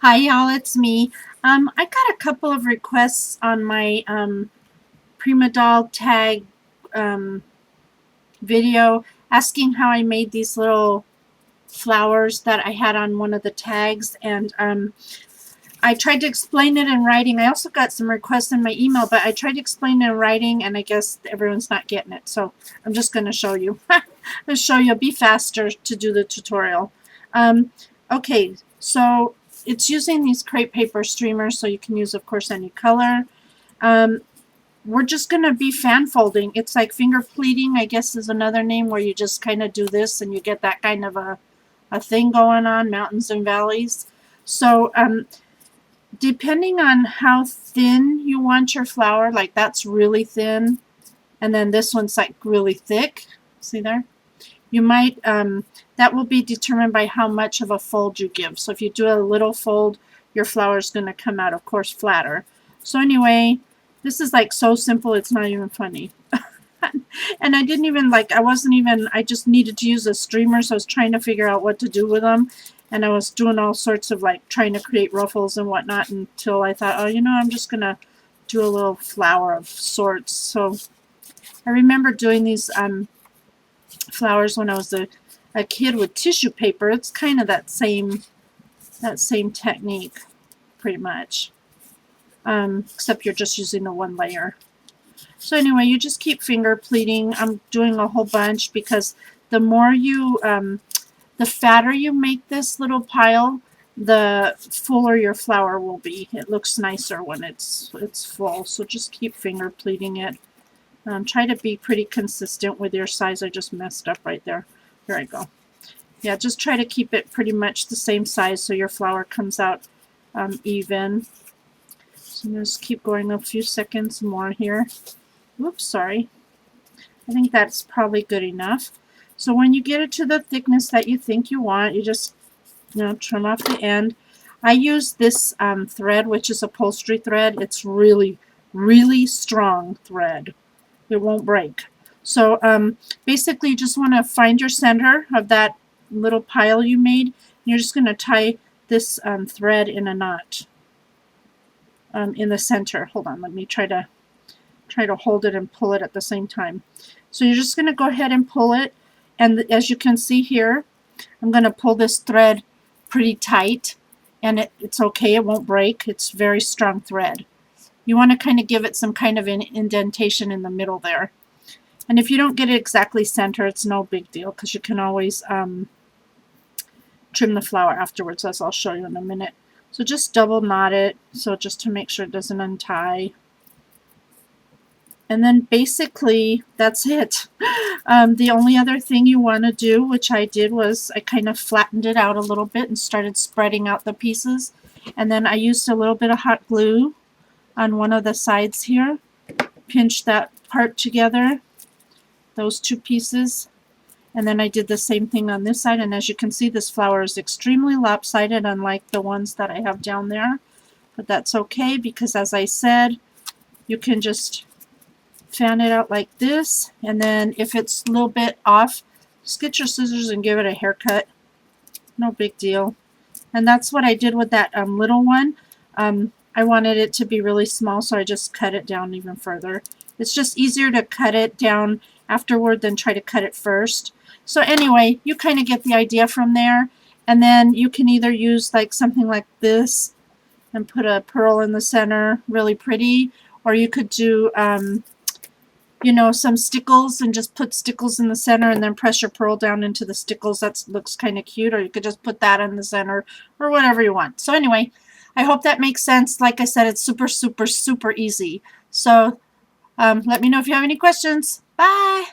Hi y'all, it's me. I got a couple of requests on my Prima Doll tag um, video asking how I made these little flowers that I had on one of the tags, and I tried to explain it in writing. I also got some requests in my email, but I tried to explain it in writing and I guess everyone's not getting it, so I'm just going to show you. I'll show you. It'll be faster to do the tutorial. Okay, so it's using these crepe paper streamers, so you can use, of course, any color. We're just going to be fan folding. It's like finger pleating, I guess is another name, where you just kind of do this and you get that kind of a thing going on, mountains and valleys. So depending on how thin you want your flower, like that's really thin, and then this one's like really thick, see there? You might, that will be determined by how much of a fold you give. So if you do a little fold, your flower is going to come out, of course, flatter. So anyway, this is like so simple, it's not even funny. And I didn't even I just needed to use a streamer, so I was trying to figure out what to do with them. And I was doing all sorts of like trying to create ruffles and whatnot until I thought, oh, you know, I'm just going to do a little flower of sorts. So I remember doing these flowers when I was a kid with tissue paper. It's kind of that same technique, pretty much, except you're just using the one layer. So anyway, you just keep finger pleating. I'm doing a whole bunch because the more you, the fatter you make this little pile, the fuller your flower will be. It looks nicer when it's full. So just keep finger pleating it. Try to be pretty consistent with your size. I just messed up right there. There I go. Yeah, just try to keep it pretty much the same size so your flower comes out even. So just keep going a few seconds more here. Whoops, sorry. I think that's probably good enough. So when you get it to the thickness that you think you want, you just trim off the end. I use this thread, which is upholstery thread. It's really, really strong thread. It won't break. So basically you just want to find your center of that little pile you made. You're just going to tie this thread in a knot in the center. Hold on, let me try to hold it and pull it at the same time. So you're just going to go ahead and pull it, and as you can see here, I'm going to pull this thread pretty tight, and it's okay, it won't break. It's very strong thread. You want to kind of give it some kind of an indentation in the middle there. And if you don't get it exactly center, it's no big deal, because you can always trim the flower afterwards, as I'll show you in a minute. So just double knot it, so just to make sure it doesn't untie. And then basically that's it. The only other thing you want to do, which I did, was I kind of flattened it out a little bit and started spreading out the pieces. And then I used a little bit of hot glue on one of the sides here. Pinch that part together, those two pieces. And then I did the same thing on this side. And as you can see, this flower is extremely lopsided, unlike the ones that I have down there. But that's okay, because as I said, you can just fan it out like this, and then if it's a little bit off, just get your scissors and give it a haircut. No big deal. And that's what I did with that little one. I wanted it to be really small, so I just cut it down even further. It's just easier to cut it down afterward than try to cut it first. So anyway, you kind of get the idea from there. And then you can either use like something like this and put a pearl in the center, really pretty, or you could do you know, some stickles and just put stickles in the center and then press your pearl down into the stickles. That looks kind of cute. Or you could just put that in the center, or whatever you want. So anyway, I hope that makes sense. Like I said, it's super, super, super easy. So let me know if you have any questions. Bye!